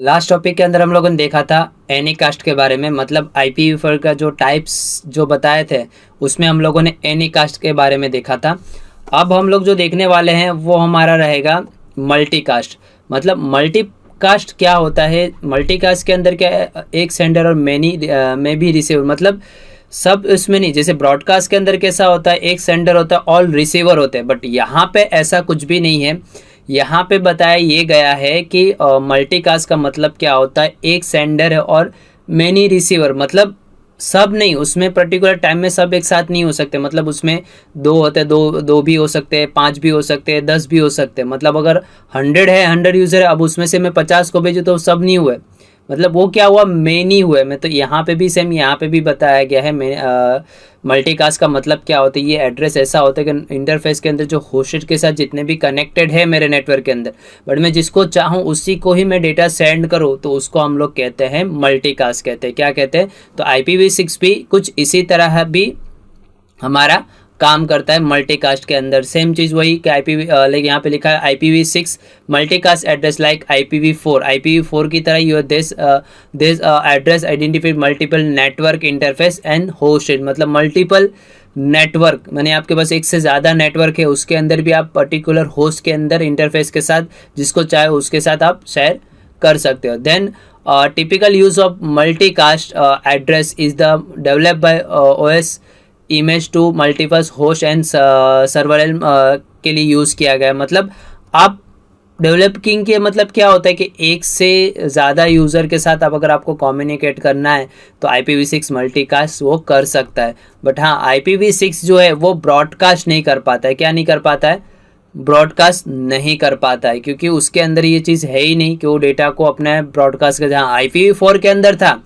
Last topic के अंदर हम लोगों ने देखा था एनीकास्ट के बारे में, मतलब IPv4 का जो टाइप्स जो बताए थे उसमें हम लोगों ने एनीकास्ट के बारे में देखा था। अब हम लोग जो देखने वाले हैं वो हमारा रहेगा मल्टीकास्ट। मतलब मल्टीकास्ट क्या होता है, मल्टीकास्ट के अंदर क्या है, एक सेंडर और मैनी में भी रिसीवर, मतलब सब इसमें नहीं। जैसे ब्रॉडकास्ट के अंदर कैसा होता है, एक सेंडर होता है, ऑल रिसीवर होते हैं, बट यहाँ पे ऐसा कुछ भी नहीं है। यहाँ पे बताया ये गया है कि मल्टीकास्ट का मतलब क्या होता है, एक सेंडर है और मैनी रिसीवर, मतलब सब नहीं, उसमें पर्टिकुलर टाइम में सब एक साथ नहीं हो सकते। मतलब उसमें दो होते, दो दो भी हो सकते हैं, 5 भी हो सकते हैं, 10 भी हो सकते हैं। मतलब अगर 100 है, 100 यूज़र है, अब उसमें से मैं 50 को भेजूँ तो सब नहीं हुए, मतलब वो क्या हुआ, मेनी हुए। मैं तो यहाँ पे भी सेम, यहाँ पे भी बताया गया है मल्टीकास्ट का मतलब क्या होता है। ये एड्रेस ऐसा होता है कि इंटरफेस के अंदर जो होस्टेड के साथ जितने भी कनेक्टेड है मेरे नेटवर्क के अंदर, बट मैं जिसको चाहूँ उसी को ही मैं डेटा सेंड करूँ, तो उसको हम लोग कहते हैं मल्टीकास्ट कहते हैं। क्या कहते हैं, तो IPv6 भी कुछ इसी तरह भी हमारा काम करता है मल्टीकास्ट के अंदर। सेम चीज़ वही कि लाइक यहाँ पे लिखा है IPv6 multicast address like IPv4 की तरह your this address identified multiple network interface and hosted, मतलब मल्टीपल नेटवर्क, मैंने आपके पास एक से ज़्यादा नेटवर्क है, उसके अंदर भी आप पर्टिकुलर होस्ट के अंदर इंटरफेस के साथ जिसको चाहे उसके साथ आप शेयर कर सकते हो। Then typical use of multicast address is the developed by OS image to multiple host and server के लिए यूज़ किया गया। मतलब आप डेवलपिंग के मतलब क्या होता है कि एक से ज़्यादा यूज़र के साथ अब अगर आपको कम्युनिकेट करना है तो IPv6 मल्टीकास्ट वो कर सकता है। बट हाँ, IPv6 जो है वो ब्रॉडकास्ट नहीं कर पाता है। क्या नहीं कर पाता है, ब्रॉडकास्ट नहीं कर पाता है, क्योंकि उसके अंदर ये चीज़ है ही नहीं कि वो डेटा को अपने ब्रॉडकास्ट कर। जहाँ IPv4 के अंदर था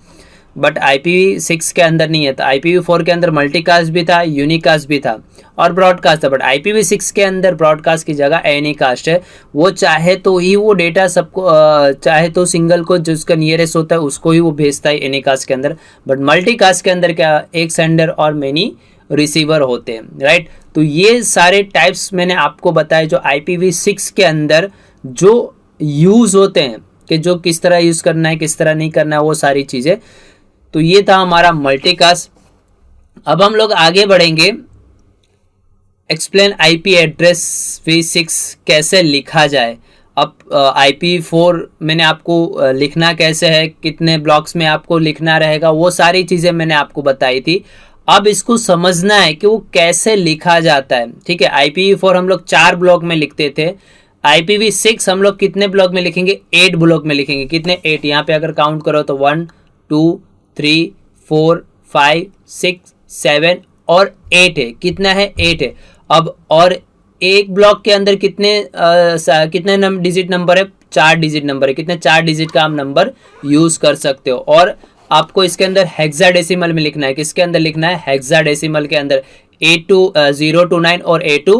बट IPv6 के अंदर नहीं है। तो IPv4 के अंदर मल्टीकास्ट भी था, यूनिकास्ट भी था और ब्रॉडकास्ट था, बट IPv6 के अंदर ब्रॉडकास्ट की जगह एनीकास्ट है। वो चाहे तो ही वो डेटा सबको चाहे तो सिंगल को जिसका नियरेस्ट होता है उसको ही वो भेजता है एनीकास्ट के अंदर, बट मल्टीकास्ट के अंदर क्या, एक सेंडर और मेनी रिसीवर होते हैं, राइट। तो ये सारे टाइप्स मैंने आपको बताए जो IPv6 के अंदर जो यूज़ होते हैं, कि जो किस तरह यूज़ करना है, किस तरह नहीं करना है, वो सारी चीज़ें। तो ये था हमारा मल्टीकास्ट। अब हम लोग आगे बढ़ेंगे, एक्सप्लेन IP एड्रेस v6 कैसे लिखा जाए। अब IPv4 मैंने आपको लिखना कैसे है, कितने ब्लॉक्स में आपको लिखना रहेगा, वो सारी चीज़ें मैंने आपको बताई थी। अब इसको समझना है कि वो कैसे लिखा जाता है, ठीक है। IPv4 हम लोग 4 ब्लॉक में लिखते थे, IPv6 हम लोग कितने ब्लॉक में लिखेंगे, 8 ब्लॉक में लिखेंगे। कितने, 8, यहाँ पे अगर काउंट करो तो 1 2 3 4 5 6 7 और 8 है। कितना है, 8 है। अब और एक ब्लॉक के अंदर कितने डिजिट नंबर है, 4 डिजिट नंबर है। कितने, 4 डिजिट का आप नंबर यूज कर सकते हो। और आपको इसके अंदर हेक्साडेसिमल में लिखना है। किसके अंदर लिखना है, हेक्साडेसिमल के अंदर, 0 to 9 और A to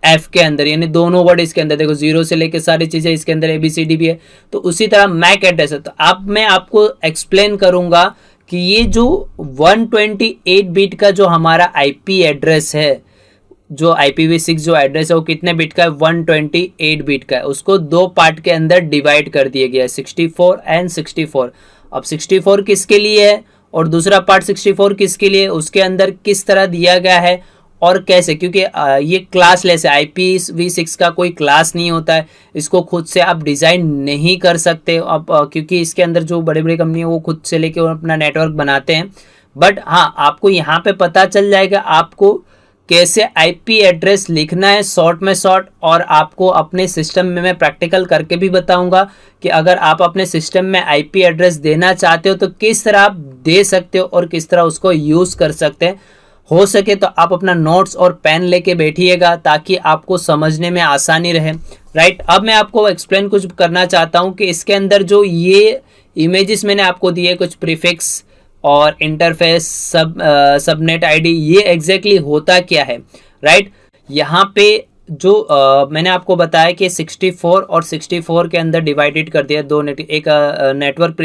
F के अंदर, यानी दोनों वर्ड इसके अंदर। देखो 0 से लेकर सारी चीजें इसके अंदर ABCD भी है। तो उसी तरह मैक एड्रेस है। तो अब मैं आपको एक्सप्लेन करूंगा कि ये जो 128 बिट का जो हमारा IP एड्रेस है, जो IPv6 जो एड्रेस है वो कितने बिट का है, 128 बिट का है। उसको 2 पार्ट के अंदर डिवाइड कर दिया गया है, 64 एंड 64। अब 64 किसके लिए है और दूसरा पार्ट 64 किसके लिए, उसके अंदर किस तरह दिया गया है और कैसे, क्योंकि ये क्लासलेस है। IPv6 का कोई क्लास नहीं होता है, इसको खुद से आप डिज़ाइन नहीं कर सकते अब, क्योंकि इसके अंदर जो बड़ी बड़ी कंपनी है वो खुद से लेके अपना नेटवर्क बनाते हैं। बट हाँ, आपको यहाँ पे पता चल जाएगा आपको कैसे IP एड्रेस लिखना है, शॉर्ट में शॉर्ट। और आपको अपने सिस्टम में मैं प्रैक्टिकल करके भी बताऊंगा कि अगर आप अपने सिस्टम में IP एड्रेस देना चाहते हो तो किस तरह आप दे सकते हो और किस तरह उसको यूज़ कर सकते हैं। हो सके तो आप अपना नोट्स और पेन लेके बैठिएगा ताकि आपको समझने में आसानी रहे, राइट। अब मैं आपको एक्सप्लेन कुछ करना चाहता हूँ कि इसके अंदर जो ये इमेजेस मैंने आपको दिए, कुछ प्रीफिक्स और इंटरफेस, सबनेट आईडी, ये एग्जैक्टली होता क्या है, राइट। यहाँ पे जो मैंने आपको बताया कि 64 और 64 के अंदर डिवाइडेड कर दिया दो एक नेटवर्क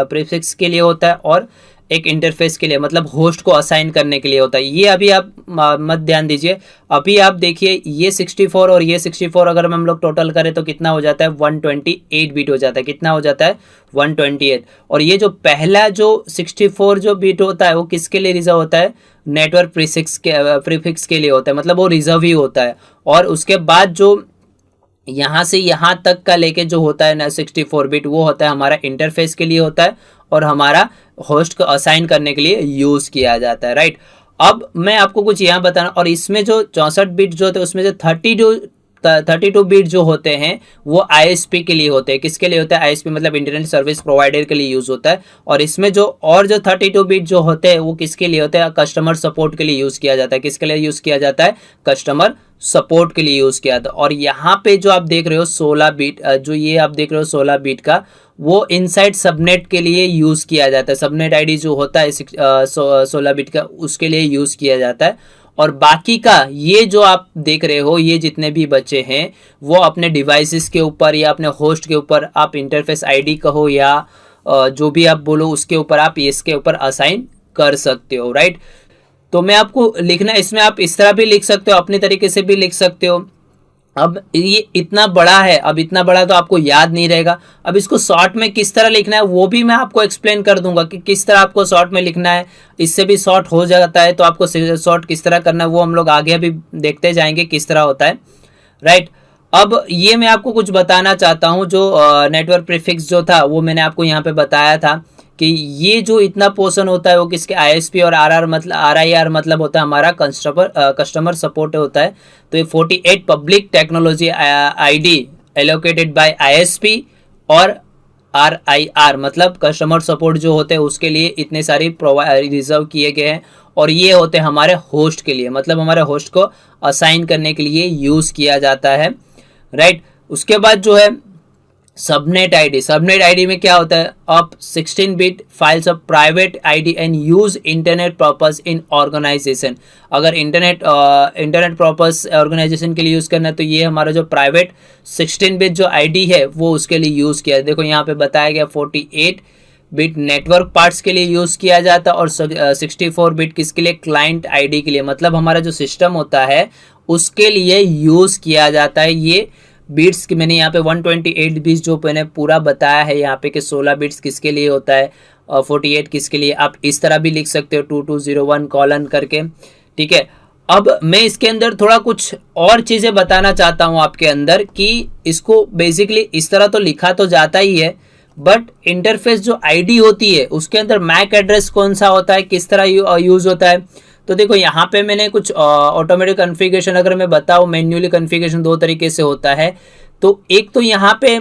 प्रीफिक्स के लिए होता है और एक इंटरफेस के लिए, मतलब होस्ट को असाइन करने के लिए होता है। ये अभी आप मत ध्यान दीजिए। अभी आप देखिए ये 64 और ये 64 अगर हम लोग टोटल करें तो कितना हो जाता है, 128 बिट हो जाता है। कितना हो जाता है, 128। और ये जो पहला जो 64 जो बिट होता है वो किसके लिए रिजर्व होता है, नेटवर्क प्रीफिक्स के लिए होता है, मतलब वो रिजर्व ही होता है। और उसके बाद जो यहाँ से यहाँ तक का लेके जो होता है ना 64 बिट, वो होता है हमारा इंटरफेस के लिए होता है और हमारा होस्ट को असाइन करने के लिए यूज किया जाता है, राइट। अब मैं आपको कुछ यहाँ बताना, और इसमें जो 64 बिट जो होते हैं उसमें जो 32 बिट जो होते हैं वो आईएसपी के लिए होते हैं। किसके लिए होता है, आईएसपी मतलब इंटरनेट सर्विस प्रोवाइडर के लिए यूज होता है। और इसमें जो 32 बिट जो होते हैं वो किसके लिए होते हैं, कस्टमर सपोर्ट के लिए यूज किया जाता है। किसके लिए यूज किया जाता है, कस्टमर सपोर्ट के लिए यूज किया था। और यहाँ पे जो आप देख रहे हो 16 बिट, जो ये आप देख रहे हो 16 बिट का, वो इनसाइड सबनेट के लिए यूज किया जाता है। सबनेट आईडी जो होता है 16 बिट का, उसके लिए यूज किया जाता है। और बाकी का ये जो आप देख रहे हो, ये जितने भी बच्चे हैं वो अपने डिवाइसेस के ऊपर या अपने होस्ट के ऊपर, आप इंटरफेस आईडी कहो या जो भी आप बोलो, उसके ऊपर आप इसके ऊपर असाइन कर सकते हो, राइट। तो मैं आपको लिखना, इसमें आप इस तरह भी लिख सकते हो, अपने तरीके से भी लिख सकते हो। अब ये इतना बड़ा है, अब इतना बड़ा तो आपको याद नहीं रहेगा। अब इसको शॉर्ट में किस तरह लिखना है वो भी मैं आपको एक्सप्लेन कर दूंगा कि किस तरह आपको शॉर्ट में लिखना है। इससे भी शॉर्ट हो जाता है, तो आपको शॉर्ट किस तरह करना है वो हम लोग आगे अभी देखते जाएंगे किस तरह होता है, राइट। अब ये मैं आपको कुछ बताना चाहता हूँ, जो नेटवर्क प्रीफिक्स जो था वो मैंने आपको यहाँ पे बताया था कि ये जो इतना पोर्शन होता है वो किसके, आईएसपी और आरआर मतलब आरआईआर मतलब होता है हमारा कस्टमर सपोर्ट होता है। तो ये 48 public technology ID allocated by ISP और आरआईआर मतलब कस्टमर सपोर्ट जो होते हैं उसके लिए इतने सारी रिजर्व किए गए हैं। और ये होते हैं हमारे होस्ट के लिए, मतलब हमारे होस्ट को असाइन करने के लिए यूज किया जाता है, राइट। उसके बाद जो है सबनेट आईडी में क्या होता है, आप 16 bit files of private ID and use internet purpose in organization. अगर इंटरनेट पर्पस ऑर्गेनाइजेशन के लिए यूज करना है तो ये हमारा जो प्राइवेट 16 बिट जो आईडी है वो उसके लिए यूज किया है। देखो यहाँ पे बताया गया 48 बिट नेटवर्क पार्ट्स के लिए यूज किया जाता है और 64 बिट किसके लिए, क्लाइंट आईडी के लिए, मतलब हमारा जो सिस्टम होता है उसके लिए यूज किया जाता है। ये बिट्स की मैंने यहाँ पे 128 बिट्स जो मैंने पूरा बताया है यहाँ पे कि 16 बिट्स किसके लिए होता है और 48 किसके लिए। आप इस तरह भी लिख सकते हो 2201 कॉलन करके, ठीक है। अब मैं इसके अंदर थोड़ा कुछ और चीजें बताना चाहता हूँ आपके अंदर कि इसको बेसिकली इस तरह तो लिखा तो जाता ही है, बट इंटरफेस जो आईडी होती है उसके अंदर मैक एड्रेस कौन सा होता है, किस तरह यूज होता है। तो देखो यहाँ पे मैंने कुछ ऑटोमेटिक कॉन्फ़िगरेशन अगर मैं बताऊँ, मैन्युअली कॉन्फ़िगरेशन दो तरीके से होता है। तो एक तो यहाँ पे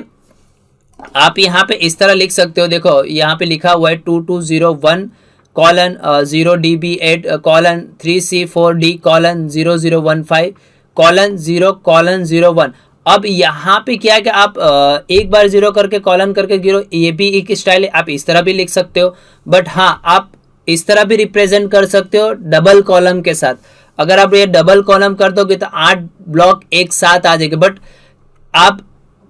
आप यहाँ पे इस तरह लिख सकते हो, देखो यहाँ पे लिखा हुआ है 2201 colon 0db8 colon 3c4d colon 0015 colon 0 colon 01। अब यहाँ पे क्या है कि आप एक बार 0 करके कॉलन करके 0, ये भी एक स्टाइल है, आप इस तरह भी लिख सकते हो। बट हाँ, आप इस तरह भी रिप्रेजेंट कर सकते हो डबल कॉलम के साथ। अगर आप ये डबल कॉलम कर दोगे तो 8 ब्लॉक एक साथ आ जाएंगे, बट आप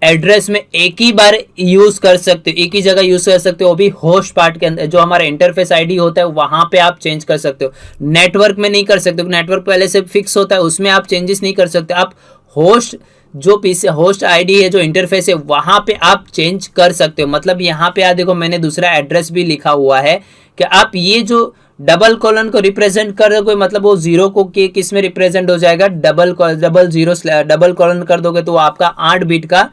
एड्रेस में एक ही बार यूज कर सकते हो, एक ही जगह यूज कर सकते हो, वो भी होस्ट पार्ट के अंदर। जो हमारा इंटरफेस आईडी होता है वहां पे आप चेंज कर सकते हो, नेटवर्क में नहीं कर सकते। नेटवर्क पहले से फिक्स होता है, उसमें आप चेंजेस नहीं कर सकते। आप होस्ट जो पीसी होस्ट आईडी है, जो इंटरफेस है, वहां पे आप चेंज कर सकते हो। मतलब यहाँ पे आप देखो मैंने दूसरा एड्रेस भी लिखा हुआ है कि आप ये जो डबल कॉलन को रिप्रेजेंट कर दोगे, मतलब वो जीरो को किस में रिप्रेजेंट हो जाएगा, डबल कॉलन कर दोगे तो आपका 8 बिट का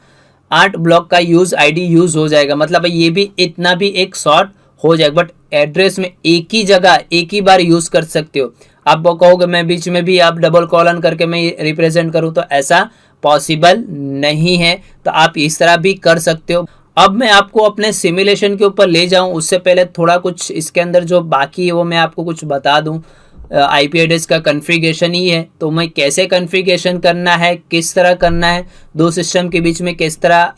8 ब्लॉक का यूज आईडी यूज हो जाएगा। मतलब ये भी इतना भी एक शॉर्ट हो जाएगा, बट एड्रेस में एक ही जगह एक ही बार यूज कर सकते हो। आप कहोगे मैं बीच में भी आप डबल कॉलन करके मैं रिप्रेजेंट करूं, तो ऐसा पॉसिबल नहीं है। तो आप इस तरह भी कर सकते हो। अब मैं आपको अपने सिमुलेशन के ऊपर ले जाऊं, उससे पहले थोड़ा कुछ इसके अंदर जो बाकी है वो मैं आपको कुछ बता दूं। आईपी एड्रेस का कॉन्फ़िगरेशन ही है, तो मैं कैसे कॉन्फ़िगरेशन करना है, किस तरह करना है, दो सिस्टम के बीच में किस तरह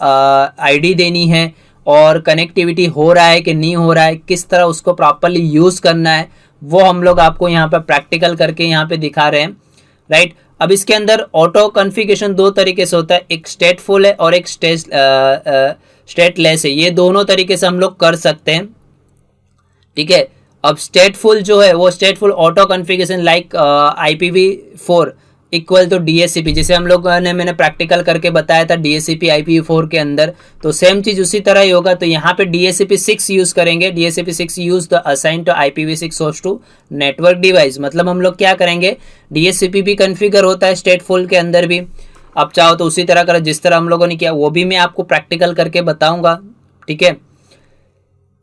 आईडी देनी है, और कनेक्टिविटी हो रहा है कि नहीं हो रहा है, किस तरह उसको प्रॉपरली यूज करना है, वो हम लोग आपको यहाँ पर प्रैक्टिकल करके यहाँ पे दिखा रहे हैं, राइट। अब इसके अंदर ऑटो कॉन्फ़िगरेशन दो तरीके से होता है, एक स्टेटफुल है और एक स्टेटलेस है। ये दोनों तरीके से हम लोग कर सकते हैं, ठीक है। अब स्टेटफुल जो है वो stateful auto configuration like IPv4 equal to DHCP, जैसे हम लोग ने मैंने प्रैक्टिकल करके बताया था DHCP IPv4 के अंदर, तो सेम चीज उसी तरह ही होगा। तो यहाँ पे DHCP6 यूज करेंगे, DHCP6 use the assign to IPv6 host to network device. मतलब हम लोग क्या करेंगे, DHCP भी कन्फिगर होता है स्टेटफुल के अंदर भी, आप चाहो तो उसी तरह करो जिस तरह हम लोगों ने किया, वो भी मैं आपको प्रैक्टिकल करके बताऊंगा, ठीक है।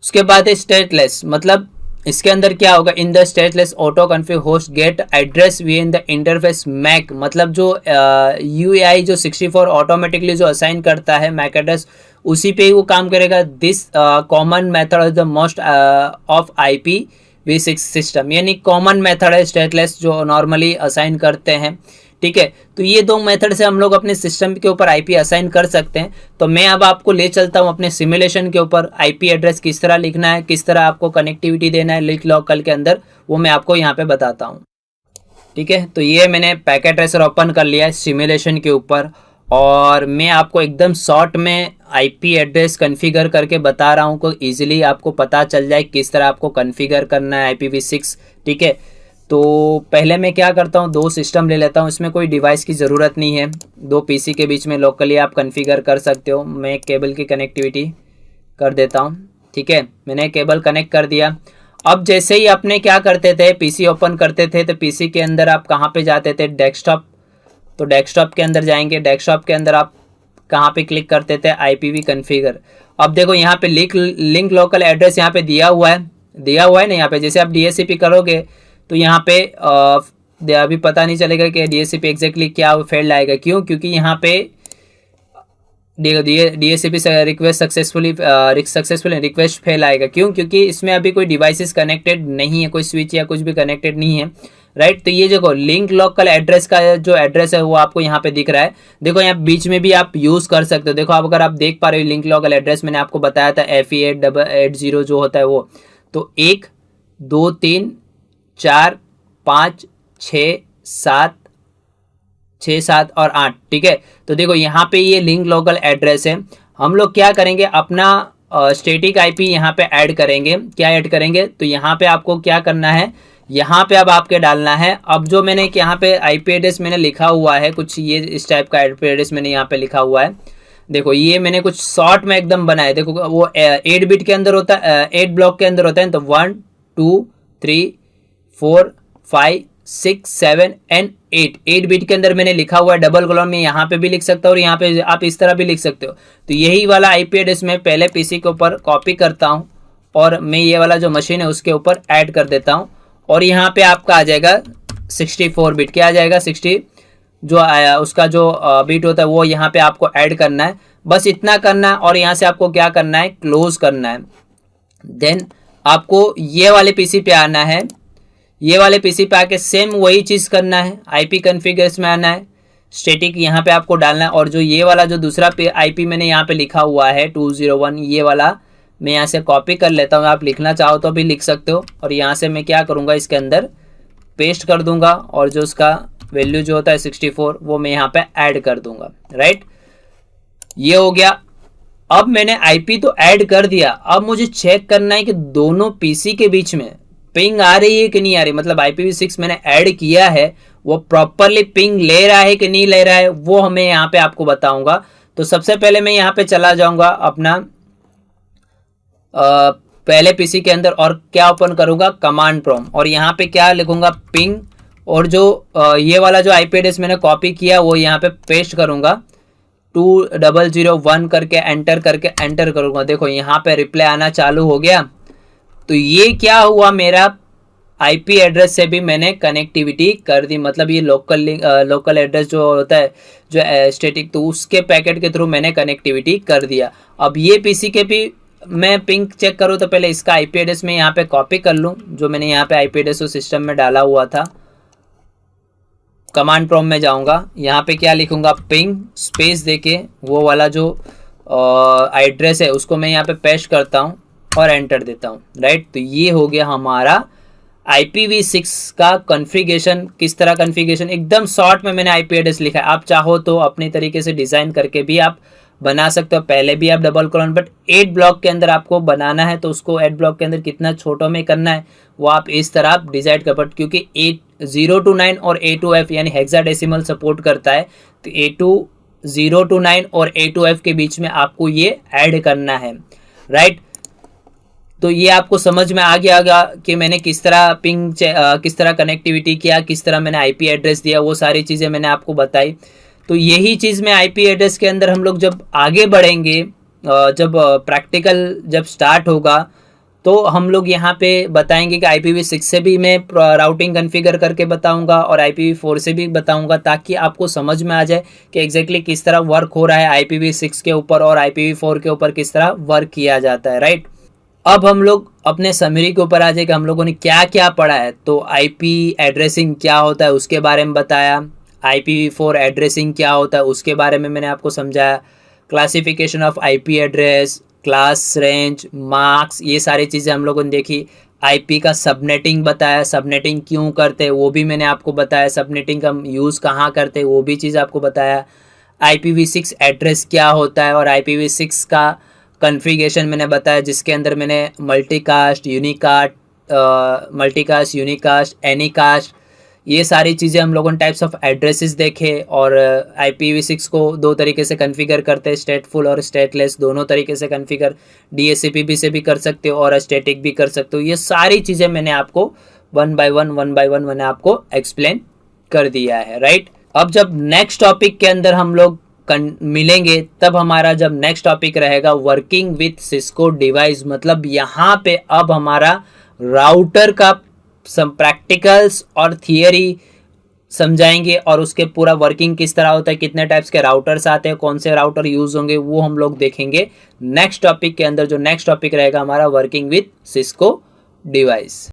उसके बाद है स्टेटलेस, मतलब इसके अंदर क्या होगा, in the stateless auto config host get address we in the interface MAC, मतलब जो UAI जो 64 ऑटोमेटिकली जो असाइन करता है मैक एड्रेस, उसी पे ही वो काम करेगा। This common method is the most of IPv6 system, यानी कॉमन मेथड है स्टेटलेस जो नॉर्मली असाइन करते हैं, ठीक है। तो ये दो मेथड से हम लोग अपने सिस्टम के ऊपर IP असाइन कर सकते हैं। तो मैं अब आपको ले चलता हूं अपने सिमुलेशन के ऊपर, IP एड्रेस किस तरह लिखना है, किस तरह आपको कनेक्टिविटी देना है लिंक लोकल के अंदर, वो मैं आपको यहाँ पे बताता हूँ, ठीक है। तो ये मैंने पैकेट ट्रेसर ओपन कर लिया है सिमुलेशन के ऊपर, और मैं आपको एकदम शॉर्ट में IP एड्रेस कन्फिगर करके बता रहा हूँ को ईजिली आपको पता चल जाए किस तरह आपको कन्फिगर करना है IPv6, ठीक है। तो पहले मैं क्या करता हूँ, दो सिस्टम ले लेता हूँ, इसमें कोई डिवाइस की ज़रूरत नहीं है, दो PC के बीच में लोकली आप कन्फिगर कर सकते हो। मैं केबल की कनेक्टिविटी कर देता हूँ, ठीक है। मैंने केबल कनेक्ट कर दिया। अब जैसे ही अपने क्या करते थे, PC ओपन करते थे, तो PC के अंदर आप कहाँ पे जाते थे, डेस्कटॉप, तो डेस्कटॉप के अंदर जाएंगे। डेस्कटॉप के अंदर आप कहाँ पे क्लिक करते थे, IPv कन्फिगर। अब देखो यहाँ पे लिंक लोकल एड्रेस यहाँ पे दिया हुआ है ना, यहाँ पे जैसे आप DHCP करोगे तो यहाँ पे अभी पता नहीं चलेगा कि DHCP एग्जैक्टली क्या फेल्ड आएगा, क्यों, क्योंकि यहाँ पे DHCP request successfully request fail आएगा, क्यों, क्योंकि इसमें अभी कोई डिवाइसेस कनेक्टेड नहीं है, कोई स्विच या कुछ भी कनेक्टेड नहीं है, राइट। तो ये देखो लिंक लोकल एड्रेस का जो एड्रेस है वो आपको यहाँ पे दिख रहा है। देखो यहाँ बीच में भी आप यूज कर सकते हो। देखो आप अगर आप देख पा रहे हो लिंक लोकल एड्रेस मैंने आपको बताया था FE880 जो होता है वो, तो 1 2 3 4 5 6 7 और 8, ठीक है। तो देखो यहाँ पे ये लिंक लोकल एड्रेस है। हम लोग क्या करेंगे, अपना स्टैटिक IP यहाँ पे ऐड करेंगे। क्या ऐड करेंगे, तो यहाँ पे आपको क्या करना है, यहाँ पे अब आपके डालना है। अब जो मैंने यहाँ पे IP एड्रेस मैंने लिखा हुआ है, कुछ ये इस टाइप का IP एड्रेस मैंने यहाँ पे लिखा हुआ है। देखो ये मैंने कुछ शॉर्ट में एकदम बनाया। देखो वो 8 बिट के अंदर होता है, 8 ब्लॉक के अंदर होता है। तो 1 2 3 4 5 6 7 एंड 8 बिट के अंदर मैंने लिखा हुआ है। डबल कॉलम में यहाँ पे भी लिख सकता हूँ और यहाँ पे आप इस तरह भी लिख सकते हो। तो यही वाला IP एड्रेस मैं पहले PC के ऊपर कॉपी करता हूँ और मैं ये वाला जो मशीन है उसके ऊपर ऐड कर देता हूँ। और यहाँ पे आपका आ जाएगा 64 बिट। क्या आ जाएगा, 60 जो आया उसका जो बिट होता है वो यहाँ पे आपको ऐड करना है। बस इतना करना है और यहाँ से आपको क्या करना है, क्लोज करना है। देन आपको ये वाले PC पे आना है। ये वाले PC पे आके सेम वही चीज़ करना है, IP कॉन्फ़िगरेशन में आना है, स्टैटिक यहाँ पे आपको डालना है। और जो ये वाला जो दूसरा IP मैंने यहाँ पे लिखा हुआ है 201, ये वाला मैं यहाँ से कॉपी कर लेता हूँ। आप लिखना चाहो तो भी लिख सकते हो। और यहाँ से मैं क्या करूँगा, इसके अंदर पेस्ट कर दूंगा और जो उसका वैल्यू जो होता है 64 वो मैं यहाँ पे ऐड कर दूंगा, राइट। ये हो गया। अब मैंने IP तो ऐड कर दिया, अब मुझे चेक करना है कि दोनों PC के बीच में पिंग आ रही है कि नहीं आ रही। मतलब IPv6 मैंने ऐड किया है, वो प्रॉपरली पिंग ले रहा है कि नहीं ले रहा है, वो हमें यहाँ पे आपको बताऊंगा। तो सबसे पहले मैं यहाँ पे चला जाऊंगा अपना पहले PC के अंदर और क्या ओपन करूंगा, कमांड प्रॉम्प्ट, और यहाँ पे क्या लिखूंगा, पिंग। और जो ये वाला जो IP एड्रेस मैंने कॉपी किया वो यहाँ पे पेस्ट करूंगा, 2001 करके एंटर करूंगा। देखो यहाँ पे रिप्लाई आना चालू हो गया। तो ये क्या हुआ, मेरा IP एड्रेस से भी मैंने कनेक्टिविटी कर दी। मतलब ये लोकल एड्रेस जो होता है जो स्टैटिक, तो उसके पैकेट के थ्रू मैंने कनेक्टिविटी कर दिया। अब ये PC के भी मैं पिंग चेक करूँ तो पहले इसका IP एड्रेस में यहाँ पे कॉपी कर लूँ, जो मैंने यहाँ पे IP एड्रेस उस सिस्टम में डाला हुआ था। कमांड प्रॉम्प्ट में जाऊँगा, यहाँ पे क्या लिखूँगा, पिंग स्पेस देके वो वाला जो एड्रेस है उसको मैं यहाँ पे पेस्ट करता हूँ और एंटर देता हूँ, राइट। तो ये हो गया हमारा IPv6 का कॉन्फ़िगरेशन, किस तरह कॉन्फ़िगरेशन, एकदम शॉर्ट में मैंने IP एड्रेस लिखा है। आप चाहो तो अपने तरीके से डिज़ाइन करके भी आप बना सकते हो। पहले भी आप डबल कॉलन, बट 8 ब्लॉक के अंदर आपको बनाना है, तो उसको 8 ब्लॉक के अंदर कितना छोटों में करना है वो आप इस तरह आप डिसाइड कर पाते, क्योंकि 0 to 9 और A to F यानी हेक्साडेसिमल सपोर्ट करता है, तो 0 to 9 और A to F के बीच में आपको ये ऐड करना है, राइट। तो ये आपको समझ में आ गया होगा कि मैंने किस तरह किस तरह कनेक्टिविटी किया, किस तरह मैंने IP एड्रेस दिया, वो सारी चीज़ें मैंने आपको बताई। तो यही चीज़ में IP एड्रेस के अंदर हम लोग जब आगे बढ़ेंगे, जब प्रैक्टिकल जब स्टार्ट होगा, तो हम लोग यहाँ पे बताएंगे कि IPv6 से भी मैं राउटिंग कॉन्फ़िगर करके बताऊंगा और IPv4 से भी बताऊंगा, ताकि आपको समझ में आ जाए कि एग्जैक्टली किस तरह वर्क हो रहा है IPv6 के ऊपर और IPv4 के ऊपर किस तरह वर्क किया जाता है, राइट। अब हम लोग अपने समरी के ऊपर आ जाए कि हम लोगों ने क्या क्या पढ़ा है। तो IP एड्रेसिंग क्या होता है उसके बारे में बताया, IPv4 एड्रेसिंग क्या होता है उसके बारे में मैंने आपको समझाया, classification of IP address, class range, marks, ये सारी चीज़ें हम लोगों ने देखी। IP का सबनेटिंग बताया, सबनेटिंग क्यों करते हैं वो भी मैंने आपको बताया, सबनेटिंग का यूज़ कहाँ करते हैं वो भी चीज़ आपको बताया। IPv6 एड्रेस क्या होता है और IPv6 का कॉन्फ़िगरेशन मैंने बताया, जिसके अंदर मैंने मल्टीकास्ट, यूनिकास्ट, एनीकास्ट, ये सारी चीज़ें हम लोगों ने टाइप्स ऑफ एड्रेसेस देखे। और IPv6 को दो तरीके से कॉन्फ़िगर करते हैं, स्टेटफुल और स्टेटलेस, दोनों तरीके से कॉन्फ़िगर DHCP से भी कर सकते हो और स्टैटिक भी कर सकते हो। ये सारी चीज़ें मैंने आपको वन बाय वन मैंने आपको एक्सप्लेन कर दिया है, राइट। अब जब नेक्स्ट टॉपिक के अंदर हम लोग मिलेंगे, तब हमारा जब नेक्स्ट टॉपिक रहेगा वर्किंग विथ सिस्को डिवाइस, मतलब यहाँ पे अब हमारा राउटर का सम प्रैक्टिकल्स और थियरी समझाएंगे और उसके पूरा वर्किंग किस तरह होता है, कितने टाइप्स के राउटर्स आते हैं, कौन से राउटर यूज होंगे, वो हम लोग देखेंगे नेक्स्ट टॉपिक के अंदर। जो नेक्स्ट टॉपिक रहेगा हमारा वर्किंग विथ सिस्को डिवाइस।